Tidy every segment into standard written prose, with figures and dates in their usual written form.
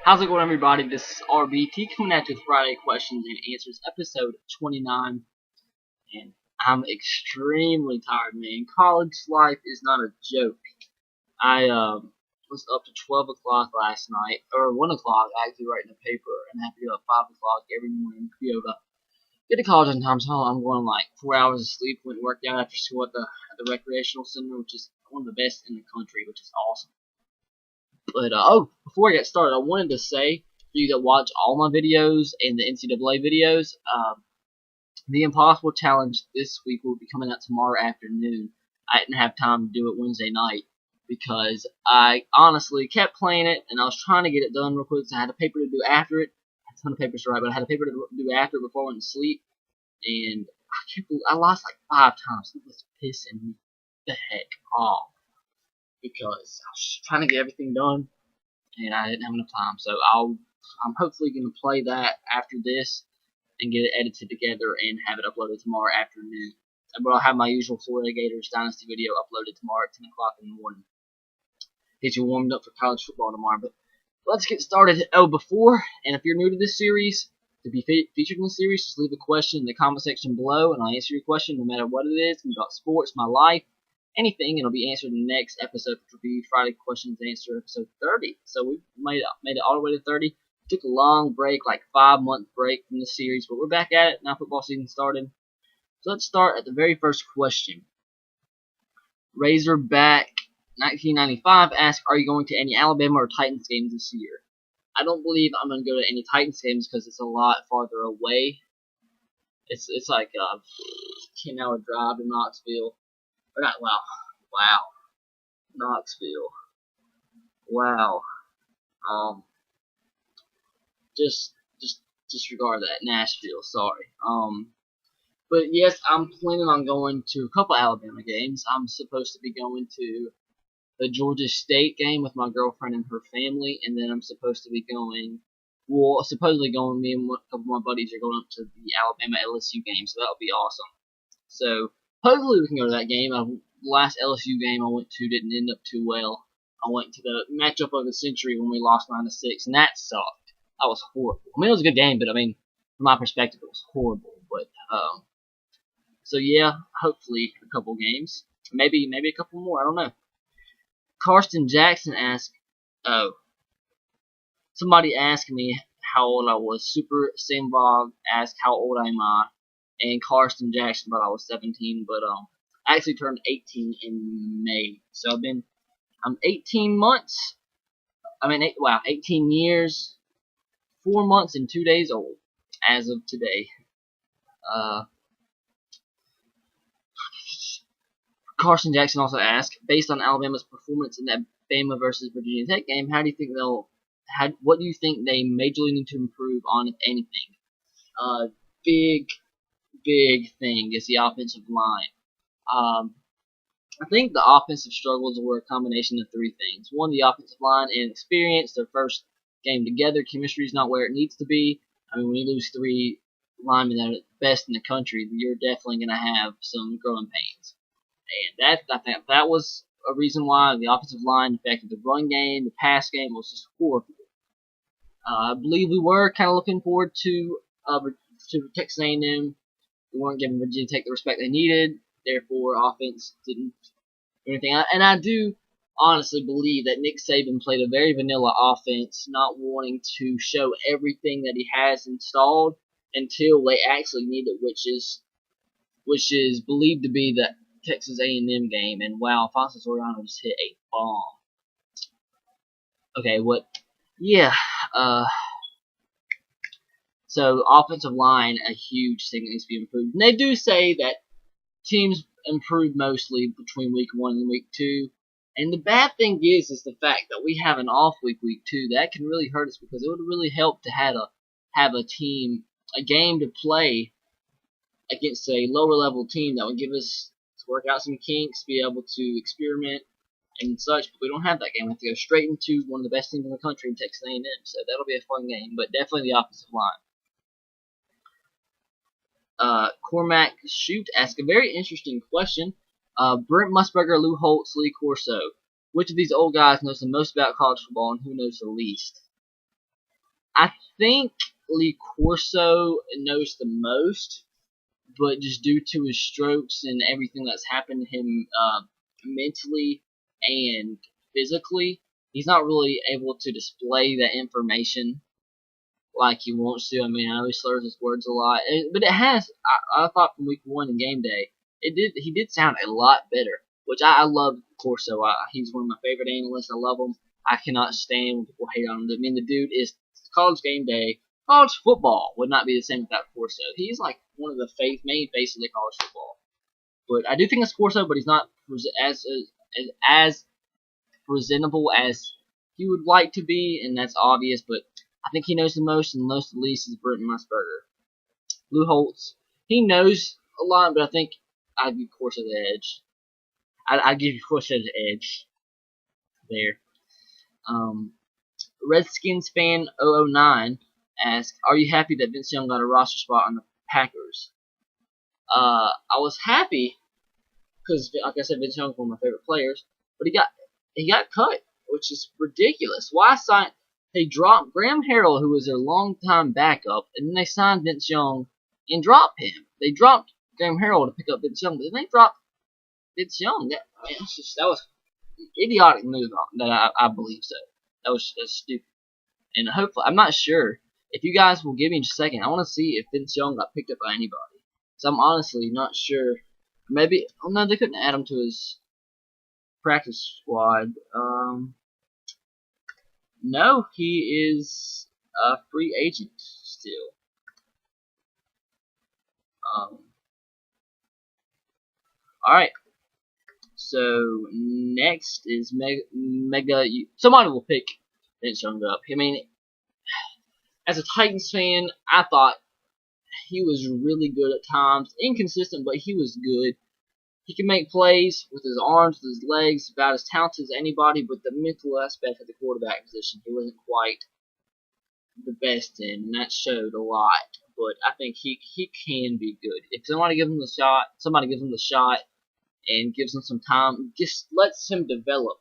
How's it going, everybody? This is RBT coming at you with Friday Questions and Answers, episode 29. And I'm extremely tired, man. College life is not a joke. I was up to 12 o'clock last night, or 1 o'clock, actually, writing a paper, and I have to get up 5 o'clock every morning to be able to get to college on time. So I'm going like 4 hours of sleep, went and worked out after school at the recreational center, which is one of the best in the country, which is awesome. But before I get started, I wanted to say for you that watch all my videos and the NCAA videos, the Impossible Challenge this week will be coming out tomorrow afternoon. I didn't have time to do it Wednesday night because I honestly kept playing it and I was trying to get it done real quick. So I had a paper to do after it. I had a ton of papers to write, but I had a paper to do after it before I went to sleep. And I lost like 5 times. It was pissing me the heck off, because I was trying to get everything done and I didn't have enough time. So I'm hopefully going to play that after this and get it edited together and have it uploaded tomorrow afternoon. But I'll have my usual Florida Gators Dynasty video uploaded tomorrow at 10 o'clock in the morning. Get you warmed up for college football tomorrow. But let's get started. Before, and if you're new to this series, to be featured in this series, just leave a question in the comment section below and I'll answer your question no matter what it is. About sports, my life, anything, it'll be answered in the next episode, which will be Friday Questions and Answer episode 30. So we made it all the way to 30. Took a long break, like 5-month break from the series, but we're back at it now. Football season started. So let's start at the very first question. Razorback 1995 asks, "Are you going to any Alabama or Titans games this year?" I don't believe I'm going to go to any Titans games because it's a lot farther away. It's like a 10-hour drive to Knoxville. Or not, wow, Knoxville, wow, just disregard that, Nashville, sorry, but yes, I'm planning on going to a couple Alabama games. I'm supposed to be going to the Georgia State game with my girlfriend and her family, and then I'm supposed to be going, me and a couple of my buddies are going up to the Alabama LSU game, so that'll be awesome. So hopefully we can go to that game. The last LSU game I went to didn't end up too well. I went to the matchup of the century when we lost 9-6, and that sucked. That was horrible. I mean, it was a good game, but I mean, from my perspective, it was horrible. But so yeah, hopefully a couple games, maybe a couple more. I don't know. Karsten Jackson asked, somebody asked me how old I was. Super Samvog asked how old am I, and Karsten Jackson thought I was 17, but I actually turned 18 in May. So I'm 18 months. 18 years, 4 months, and 2 days old as of today. Carson Jackson also asked, based on Alabama's performance in that Bama versus Virginia Tech game, what do you think they majorly need to improve on, if anything? Big thing is the offensive line. I think the offensive struggles were a combination of 3 things. One, the offensive line and experience. Their first game together, chemistry is not where it needs to be. I mean, when you lose 3 linemen that are the best in the country, you're definitely going to have some growing pains. And I think that was a reason why the offensive line affected the run game. The pass game was just horrible. I believe we were kind of looking forward to Texas A&M. We weren't giving Virginia Tech the respect they needed. Therefore, offense didn't do anything. And I do honestly believe that Nick Saban played a very vanilla offense, not wanting to show everything that he has installed until they actually need it, which is believed to be the Texas A&M game. And wow, Alfonso Soriano just hit a bomb. Okay, so offensive line, a huge thing that needs to be improved. And they do say that teams improve mostly between week 1 and week 2. And the bad thing is the fact that we have an off week 2. That can really hurt us, because it would really help to have a game to play against a lower level team that would give us to work out some kinks, be able to experiment and such. But we don't have that game. We have to go straight into one of the best teams in the country in Texas A&M. So that'll be a fun game, but definitely the offensive line. Cormac Shoot asked a very interesting question. Brent Musburger, Lou Holtz, Lee Corso. Which of these old guys knows the most about college football and who knows the least? I think Lee Corso knows the most, but just due to his strokes and everything that's happened to him mentally and physically, he's not really able to display that information like he wants to. I mean, I know he slurs his words a lot, but it has. I thought from week 1 in game day, he did sound a lot better, which I love Corso. He's one of my favorite analysts. I love him. I cannot stand when people hate on him. I mean, the dude is college game day. College football would not be the same without Corso. He's like one of the main faces of college football. But I do think it's Corso, but he's not as presentable as he would like to be, and that's obvious. But I think he knows the most, and knows the least is Burton Musburger. Lou Holtz, he knows a lot, but I think I'd give Corso the edge. I'd give Corso the edge there. Redskins fan 009 asks, "Are you happy that Vince Young got a roster spot on the Packers?" I was happy because, like I said, Vince Young's one of my favorite players, but he got cut, which is ridiculous. Why sign? They dropped Graham Harrell, who was their longtime backup, and then they signed Vince Young and dropped him. They dropped Graham Harrell to pick up Vince Young, but then they dropped Vince Young. That was an idiotic move. That I believe so. That's stupid. And hopefully, I'm not sure. If you guys will give me just a second, I want to see if Vince Young got picked up by anybody. So I'm honestly not sure. Maybe, oh no, they couldn't add him to his practice squad. No, he is a free agent still. Alright. So, next is Mega. Somebody will pick Vince Young up. I mean, as a Titans fan, I thought he was really good at times. Inconsistent, but he was good. He can make plays with his arms, with his legs, about as talented as anybody, but the mental aspect of the quarterback position, he wasn't quite the best in, and that showed a lot. But I think he can be good. If somebody gives him the shot and gives him some time, just lets him develop.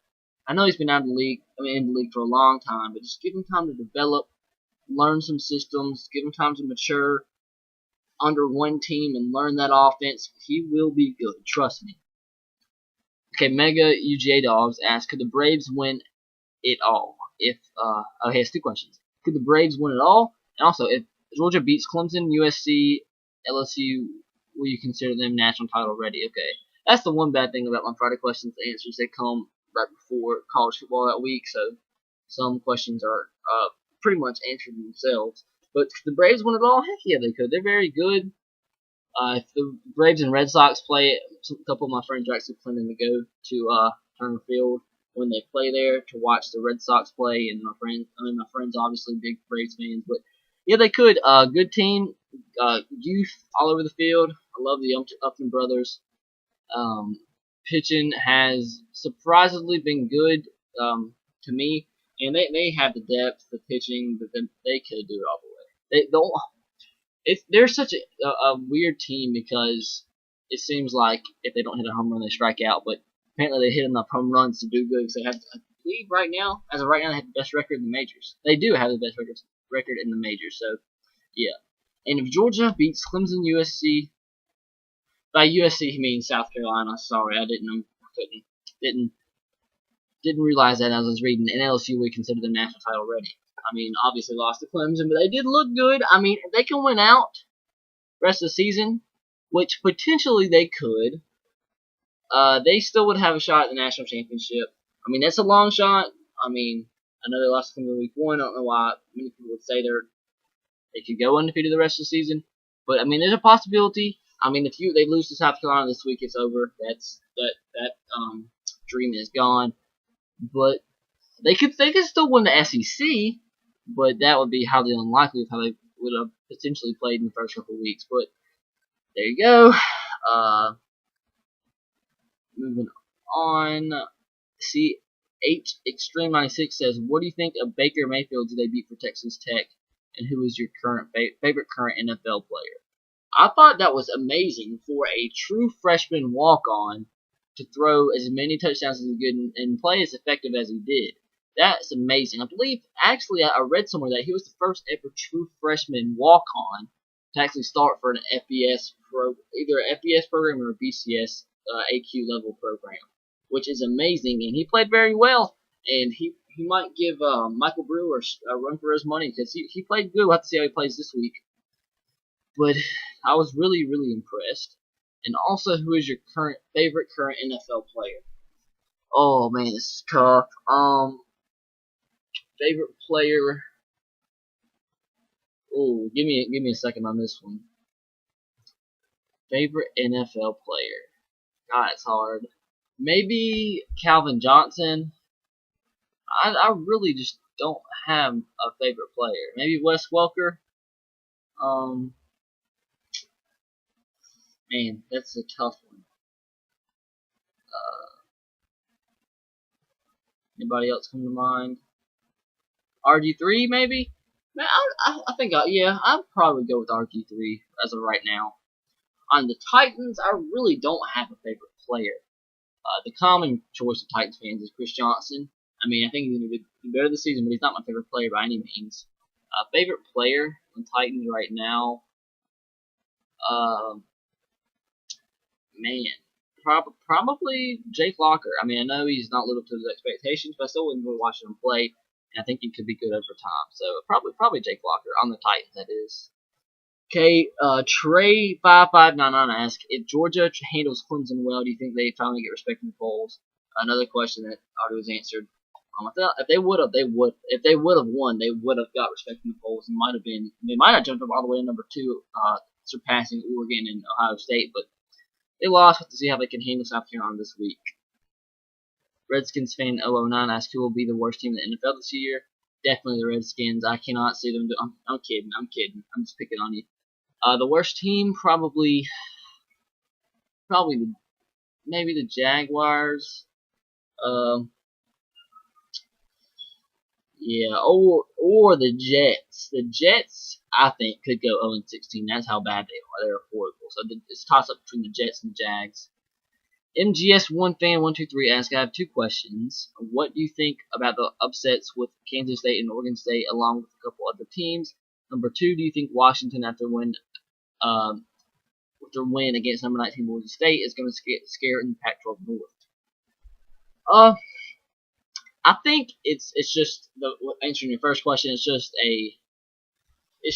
I know he's been out of the league, in the league for a long time, but just give him time to develop, learn some systems, give him time to mature under one team and learn that offense. He will be good, trust me. Okay, Mega UGA Dogs asks, could the Braves win it all? He has 2 questions. Could the Braves win it all? And also, if Georgia beats Clemson, USC, LSU, will you consider them national title ready? Okay, that's the one bad thing about my Friday questions. The answers, they come right before college football that week, so some questions are pretty much answered themselves. But if the Braves win it all, heck yeah, they could. They're very good. If the Braves and Red Sox play, a couple of my friends are actually planning to go to Turner Field when they play there to watch the Red Sox play. And my friends obviously big Braves fans, but yeah, they could. Good team, youth all over the field. I love the Upton brothers. Pitching has surprisingly been good to me, and they have the depth, the pitching, that they could do it all the way. They're such a weird team because it seems like if they don't hit a home run, they strike out. But apparently they hit enough home runs to do good. Because they have, I believe, as of right now, they have the best record in the majors. They do have the best record in the majors. So yeah. And if Georgia beats Clemson, USC, by USC he means South Carolina. Sorry, I didn't realize that as I was reading. And LSU would consider them national title ready. I mean, obviously lost to Clemson, but they did look good. I mean, if they can win out rest of the season, which potentially they could, they still would have a shot at the national championship. I mean, that's a long shot. I mean, I know they lost to Clemson week 1. I don't know why many people would say they could go undefeated the rest of the season. But I mean, there's a possibility. I mean, if they lose to South Carolina this week, it's over. That dream is gone. But they could still win the SEC. But that would be highly unlikely of how they would have potentially played in the first couple of weeks. But there you go. Moving on. CH Extreme 96 says, what do you think of Baker Mayfield? Do they beat for Texas Tech? And who is your favorite current NFL player? I thought that was amazing for a true freshman walk-on to throw as many touchdowns as he could and play as effective as he did. That's amazing. I believe, actually, I read somewhere that he was the first ever true freshman walk-on to actually start for an either an FBS program or a BCS AQ level program, which is amazing. And he played very well. And he might give Michael Brewer a run for his money because he played good. We'll have to see how he plays this week. But I was really, really impressed. And also, who is your favorite current NFL player? Oh man, this is tough. Favorite player. Oh, give me a second on this one. Favorite NFL player. God, it's hard. Maybe Calvin Johnson. I really just don't have a favorite player. Maybe Wes Welker. Man, that's a tough one. Anybody else come to mind? RG3 maybe? Man, I think I'd probably go with RG3 as of right now. On the Titans, I really don't have a favorite player. The common choice of Titans fans is Chris Johnson. I mean, I think he's going to do better this season, but he's not my favorite player by any means. Favorite player on Titans right now? Man, probably Jake Locker. I mean, I know he's not lived up to his expectations, but I still wouldn't really watch him play, and I think he could be good over time. So probably Jake Locker on the Titans, that is. Okay, Trey5599 asks, if Georgia handles Clemson well, do you think they finally get respect in the polls? Another question that already was answered. If they would have won, they would have got respect in the polls. They might have jumped up all the way to number 2, surpassing Oregon and Ohio State, but they lost. We'll have to see how they can handle South Carolina this week. Redskins fan 009 asks, who will be the worst team in the NFL this year? Definitely the Redskins. I cannot see them do. I'm kidding. I'm just picking on you. The worst team probably maybe the Jaguars. Yeah, or the Jets. The Jets, I think, could go 0-16. That's how bad they are. They're horrible. So it's a toss up between the Jets and the Jags. MGS1 fan 123 asks, I have 2 questions. What do you think about the upsets with Kansas State and Oregon State, along with a couple other teams? Number 2, do you think Washington, with their win against number 19 Boise State, is going to scare in the Pac-12 North? I think it's just answering your first question. It's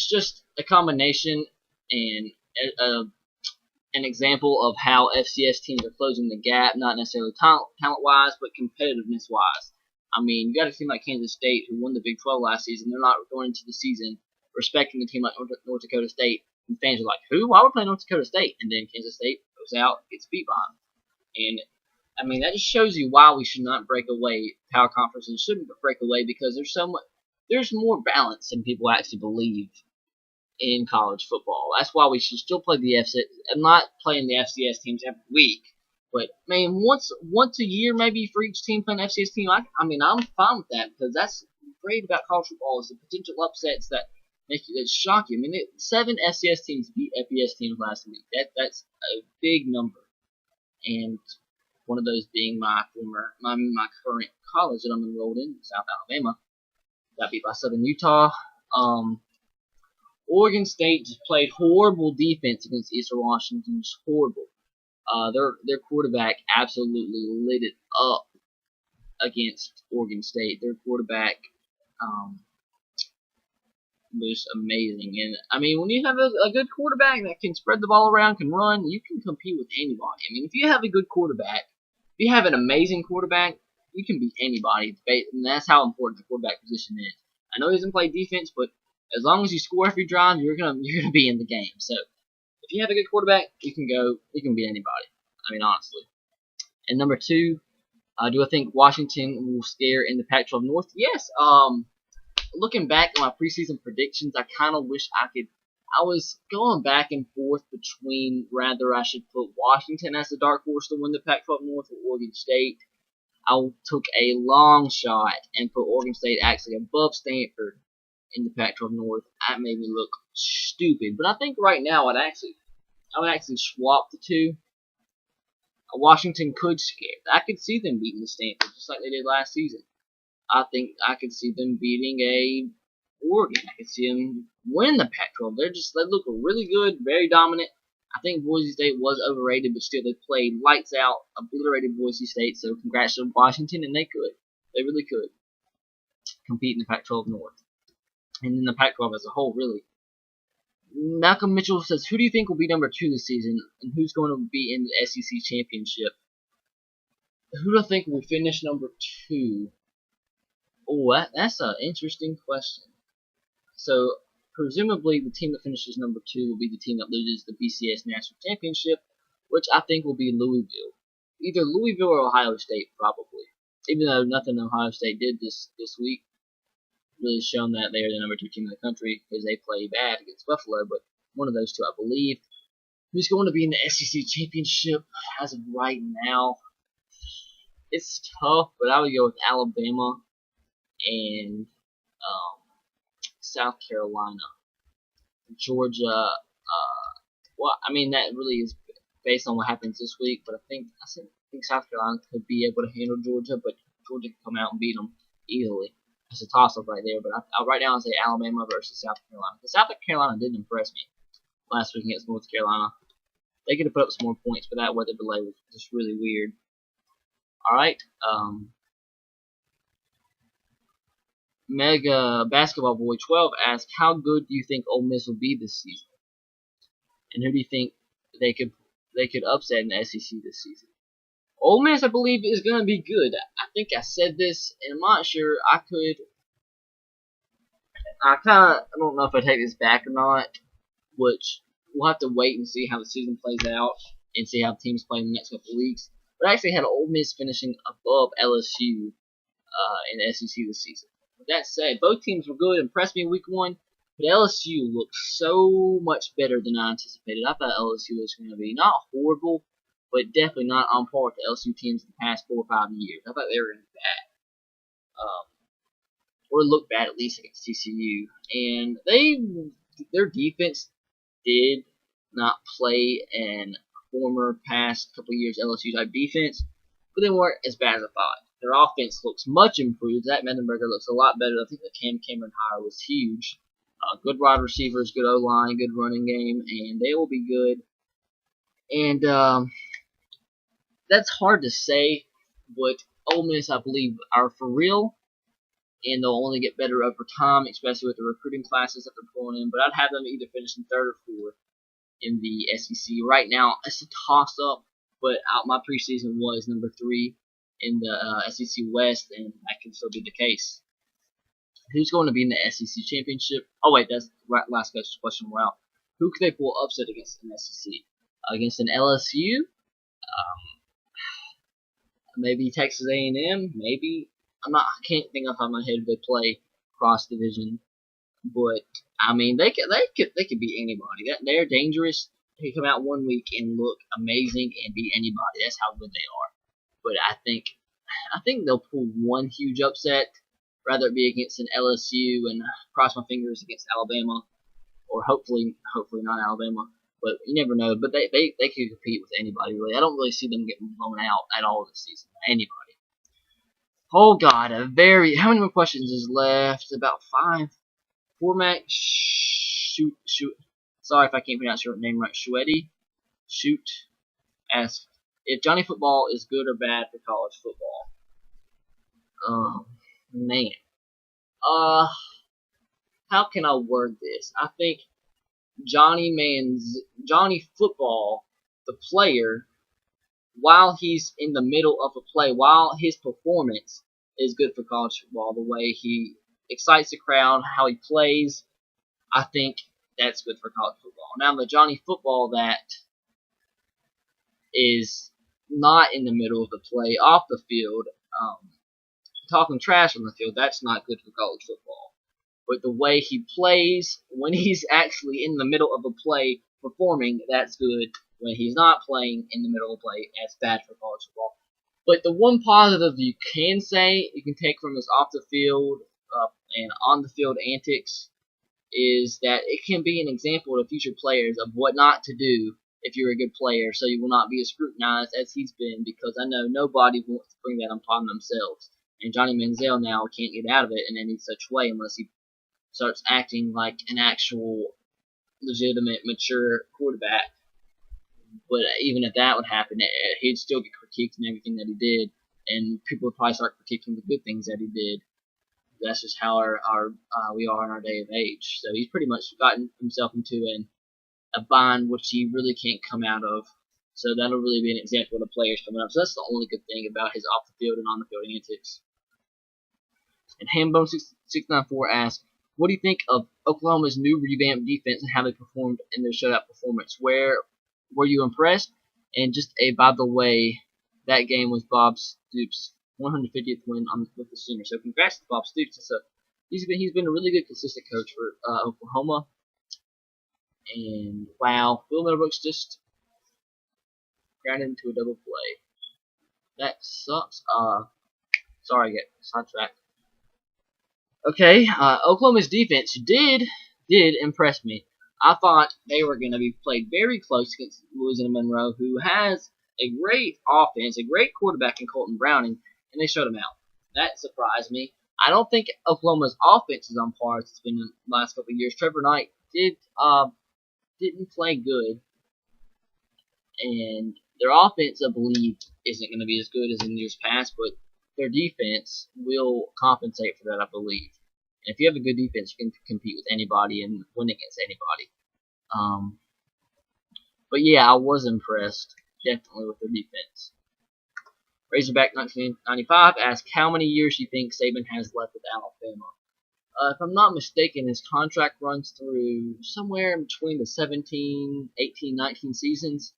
just a combination and an example of how FCS teams are closing the gap, not necessarily talent-wise, but competitiveness-wise. I mean, you got a team like Kansas State who won the Big 12 last season. They're not going into the season respecting a team like North Dakota State. And fans are like, who? Why would play North Dakota State? And then Kansas State goes out, gets beat by them. And I mean, that just shows you why we should not break away. Power conferences shouldn't break away because there's more balance than people actually believe in college football. That's why we should still play the FCS. I'm not playing the FCS teams every week, but man, once a year maybe for each team playing FCS team. I mean, I'm fine with that because that's great about college football is the potential upsets that shock you. I mean, 7 FCS teams beat FBS teams last week. That's a big number, and one of those being my current college that I'm enrolled in, South Alabama. Got beat by Southern Utah. Oregon State just played horrible defense against Eastern Washington. Just horrible. Their quarterback absolutely lit it up against Oregon State. Their quarterback was amazing. And I mean, when you have a good quarterback that can spread the ball around, can run, you can compete with anybody. I mean, if you have a good quarterback, if you have an amazing quarterback, you can beat anybody. And that's how important the quarterback position is. I know he doesn't play defense, but as long as you score every drive, you're gonna be in the game. So if you have a good quarterback, you can beat anybody. I mean, honestly. And number 2, do I think Washington will scare in the Pac-12 North? Yes. Looking back at my preseason predictions, I kind of wish I could. I was going back and forth between whether I should put Washington as the dark horse to win the Pac-12 North or Oregon State. I took a long shot and put Oregon State actually above Stanford in the Pac-12 North. That made me look stupid. But I think right now I would actually swap the 2. Washington could scare. I could see them beating the Stanford just like they did last season. I think I could see them beating a Oregon. I could see them win the Pac-12. They look really good, very dominant. I think Boise State was overrated, but still they played lights out, obliterated Boise State. So congrats to Washington, and they really could compete in the Pac-12 North, and in the Pac-12 as a whole, really. Malcolm Mitchell says, "Who do you think will be number 2 this season, and who's going to be in the SEC championship?" Who do I think will finish number 2? Oh, that's an interesting question. So, presumably, the team that finishes number 2 will be the team that loses the BCS National Championship, which I think will be Louisville. Either Louisville or Ohio State, probably. Even though nothing Ohio State did this week really shown that they are the number 2 team in the country because they play bad against Buffalo, but one of those two, I believe. Who's going to be in the SEC Championship as of right now? It's tough, but I would go with Alabama and South Carolina. Georgia, well, I mean, that really is based on what happens this week, but I think South Carolina could be able to handle Georgia, but Georgia could come out and beat them easily. It's a toss-up right there, but right now I say Alabama versus South Carolina. Because South Carolina didn't impress me last week against North Carolina. They could have put up some more points, but that weather delay was just really weird. Alright, Mega Basketball Boy 12 asks, how good do you think Ole Miss will be this season? And who do you think they could upset in the SEC this season? Ole Miss, I believe, is going to be good. I think I said this, and I'm not sure. I don't know if I take this back or not, which we'll have to wait and see how the season plays out and see how teams play in the next couple of weeks. But I actually had Ole Miss finishing above LSU in the SEC this season. With that said, both teams were good, impressed me week 1, but LSU looked so much better than I anticipated. I thought LSU was going to be not horrible, but definitely not on par with the LSU teams in the past 4 or 5 years. I thought they were going to be bad. Or look bad at least against TCU. And their defense did not play in former past couple of years LSU type defense, but they weren't as bad as I thought. Their offense looks much improved. Zach Mettenberger looks a lot better. I think the Cam Cameron hire was huge. Good wide receivers, good O-line, good running game, and they will be good. And that's hard to say, but Ole Miss, I believe, are for real, and they'll only get better over time, especially with the recruiting classes that they're pulling in. But I'd have them either finishing 3rd or 4th in the SEC. Right now, it's a toss-up, but my preseason was number 3 in the SEC West, and that can still be the case. Who's going to be in the SEC Championship? Oh, wait, that's the last question we're out. Who could they pull upset against in the SEC? Against an LSU? Maybe Texas A&M? Maybe. I can't think off the top of my head if they play cross division, but I mean they could beat anybody. They're dangerous. They come out one week and look amazing and beat anybody. That's how good they are. But I think they'll pull one huge upset, rather it be against an LSU, and cross my fingers against Alabama, or hopefully not Alabama. But you never know. But they could compete with anybody really. I don't really see them getting blown out at all this season. Anybody. Oh God, how many more questions is left? About 5. Format, shoot. Sorry if I can't pronounce your name right. Shoot. Asks if Johnny Football is good or bad for college football. Man. How can I word this? I think Johnny Football, the player, while he's in the middle of a play, while his performance is good for college football, the way he excites the crowd, how he plays, I think that's good for college football. Now, the Johnny Football that is not in the middle of the play, off the field, talking trash on the field, that's not good for college football. But the way he plays when he's actually in the middle of a play performing, that's good. When he's not playing in the middle of the play, that's bad for college football. But the one positive you can take from his off the field and on the field antics is that it can be an example to future players of what not to do if you're a good player, so you will not be as scrutinized as he's been, because I know nobody wants to bring that upon themselves. And Johnny Manziel now can't get out of it in any such way unless he starts acting like an actual legitimate, mature quarterback. But even if that would happen, he'd still get critiqued and everything that he did, and people would probably start critiquing the good things that he did. That's just how we are in our day of age. So he's pretty much gotten himself into a bind which he really can't come out of. So that'll really be an example of the players coming up. So that's the only good thing about his off the field and on the field antics. And Hambone694 asks, what do you think of Oklahoma's new revamped defense and how they performed in their shutout performance? Where were you impressed? And just by the way, that game was Bob Stoops' 150th win with the Sooners. So congrats to Bob Stoops. He's been a really good, consistent coach for Oklahoma. And wow, Will Middlebrooks just grounded into a double play. That sucks. Sorry, I get sidetracked. Okay, Oklahoma's defense did impress me. I thought they were going to be played very close against Louisiana Monroe, who has a great offense, a great quarterback in Colton Browning, and they shut him out. That surprised me. I don't think Oklahoma's offense is on par as it's been in the last couple of years. Trevor Knight didn't play good, and their offense, I believe, isn't going to be as good as in years past, but their defense will compensate for that, I believe. And if you have a good defense, you can compete with anybody and win against anybody. But yeah, I was impressed, definitely, with their defense. Razorback 1995 asks how many years you think Saban has left with Alabama. If I'm not mistaken, his contract runs through somewhere in between the 17, 18, 19 seasons.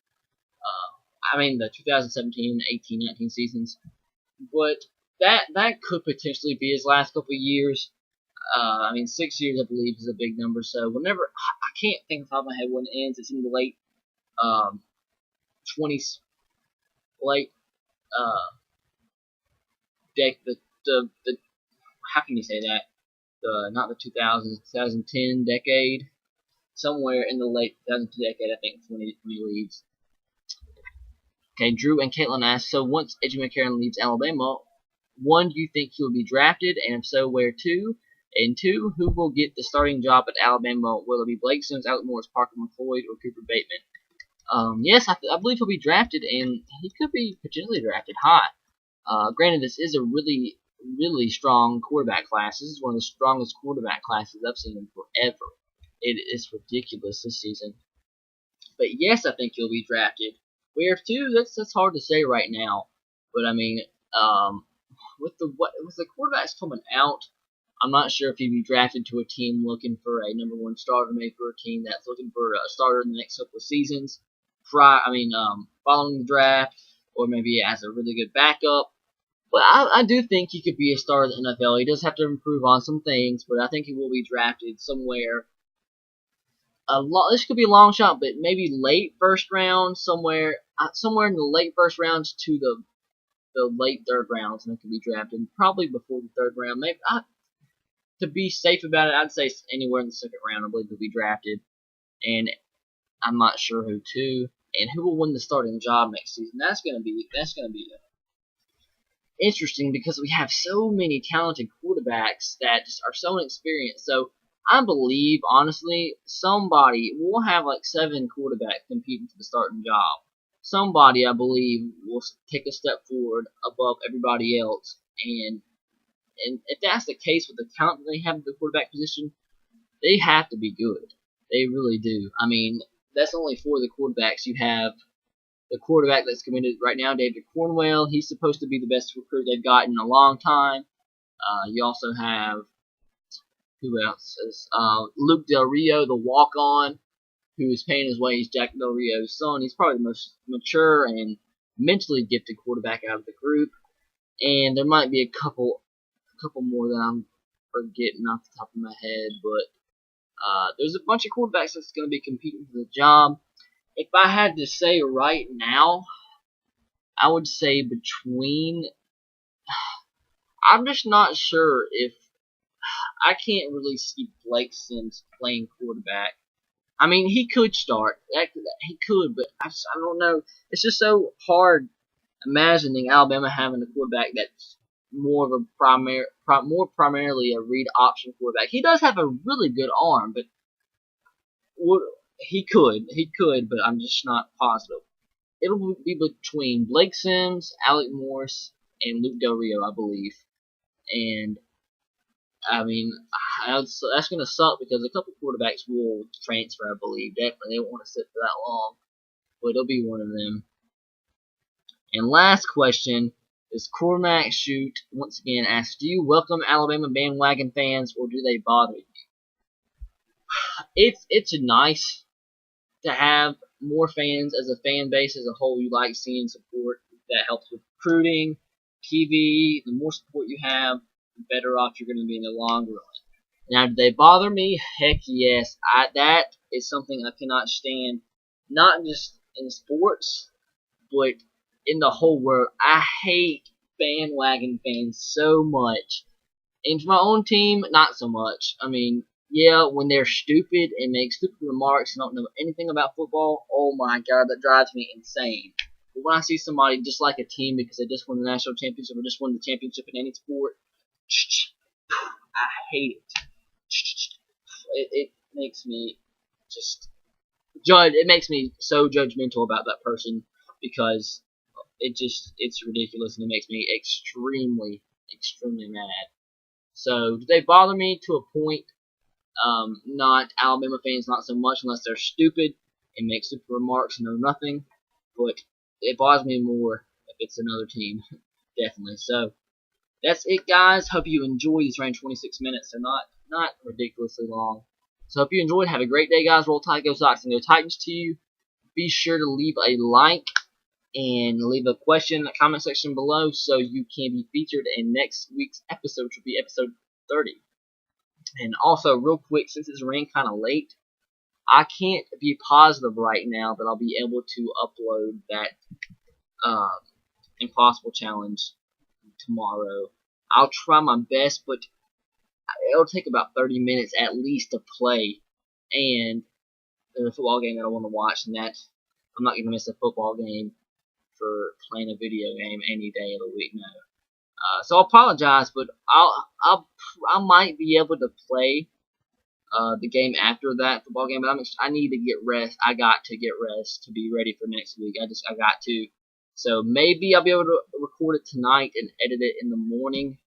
The 2017, 18, 19 seasons. But that could potentially be his last couple of years. 6 years, I believe, is a big number. So whenever, I can't think off the top of my head when it ends. It's in the late 20s, how can you say that? Not the 2000s, 2010 decade. Somewhere in the late 2010 decade, I think, when he leaves. Okay, Drew and Caitlin ask, so once A.J. McCarron leaves Alabama, 1, do you think he will be drafted? And if so, where to? And 2, who will get the starting job at Alabama? Will it be Blake Sims, Alec Morris, Parker McFloyd, or Cooper Bateman? Yes, I believe he'll be drafted, and he could be potentially drafted high. Granted, this is a really, really strong quarterback class. This is one of the strongest quarterback classes I've seen in forever. It is ridiculous this season. But yes, I think he'll be drafted. Where to? That's hard to say right now. But with the quarterbacks coming out, I'm not sure if he'd be drafted to a team looking for a number 1 starter, maybe for a team that's looking for a starter in the next couple of seasons. Following the draft, or maybe as a really good backup. But I do think he could be a star in the NFL. He does have to improve on some things, but I think he will be drafted somewhere. This could be a long shot, but maybe late first round, somewhere in the late first rounds to the late third rounds, and it could be drafted probably before the third round. Maybe to be safe about it, I'd say anywhere in the second round. I believe he'll be drafted, and I'm not sure who to, and who will win the starting job next season. That's gonna be interesting because we have so many talented quarterbacks that just are so inexperienced. So I believe, honestly, we'll have like 7 quarterbacks competing for the starting job. Somebody, I believe, will take a step forward above everybody else. And if that's the case with the talent that they have at the quarterback position, they have to be good. They really do. That's only 4 of the quarterbacks. You have the quarterback that's committed right now, David Cornwell. He's supposed to be the best recruit they've gotten in a long time. You also have, who else? Luke Del Rio, the walk-on, who is paying his way. He's Jack Del Rio's son. He's probably the most mature and mentally gifted quarterback out of the group. And there might be a couple more that I'm forgetting off the top of my head, but there's a bunch of quarterbacks that's going to be competing for the job. If I had to say right now, I would say I'm just not sure if I can't really see Blake Sims playing quarterback. He could start. He could, but I don't know. It's just so hard imagining Alabama having a quarterback that's more of a more primarily a read option quarterback. He does have a really good arm, but he could, but I'm just not positive. It'll be between Blake Sims, Alec Morris, and Luke Del Rio, I believe. And I mean, that's going to suck because a couple quarterbacks will transfer, I believe. Definitely, they won't want to sit for that long, but it'll be one of them. And last question is Cormac Shoot once again asks, do you welcome Alabama bandwagon fans or do they bother you? It's nice to have more fans as a fan base as a whole. You like seeing support that helps with recruiting, TV. The more support you have, the better off you're going to be in the long run. Now, do they bother me? Heck yes. That is something I cannot stand. Not just in sports, but in the whole world. I hate bandwagon fans so much. And for my own team, not so much. I mean, yeah, when they're stupid and make stupid remarks and don't know anything about football, oh my god, that drives me insane. But when I see somebody just like a team because they just won the national championship or just won the championship in any sport, I hate it. It makes me it makes me so judgmental about that person because it's ridiculous and it makes me extremely mad. So do they bother me? To a point. Not Alabama fans, not so much unless they're stupid and make stupid remarks and know nothing. But it bothers me more if it's another team, definitely. So that's it, guys. Hope you enjoyed. This ran 26 minutes, so not ridiculously long. So hope you enjoyed. Have a great day, guys. Roll Tide, go Sox, and go Titans to you. Be sure to leave a like and leave a question in the comment section below so you can be featured in next week's episode, which will be episode 30. And also, real quick, since it's ran kind of late, I can't be positive right now that I'll be able to upload that Impossible Challenge tomorrow. I'll try my best, but it'll take about 30 minutes at least to play. And there's a football game that I want to watch, and that I'm not going to miss a football game for playing a video game any day of the week. No. So I apologize, but I might be able to play the game after that football game, but I need to get rest. I got to get rest to be ready for next week. I got to. So maybe I'll be able to record it tonight and edit it in the morning.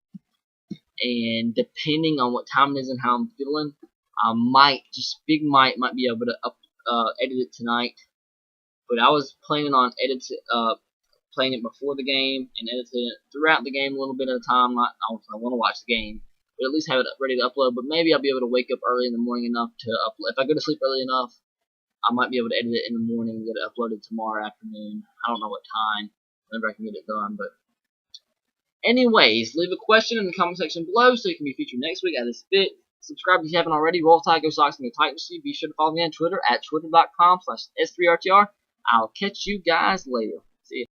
And depending on what time it is and how I'm feeling, I might be able to edit it tonight. But I was planning on playing it before the game and editing it throughout the game a little bit at a time. I want to watch the game, but at least have it ready to upload. But maybe I'll be able to wake up early in the morning enough to upload. If I go to sleep early enough, I might be able to edit it in the morning and get it uploaded tomorrow afternoon. I don't know what time, whenever I can get it done. But anyways, leave a question in the comment section below so you can be featured next week as it's fit. Subscribe if you haven't already. Roll Tide, go Sox, and go Titans. Be sure to follow me on Twitter at twitter.com/S3RTR. I'll catch you guys later. See ya.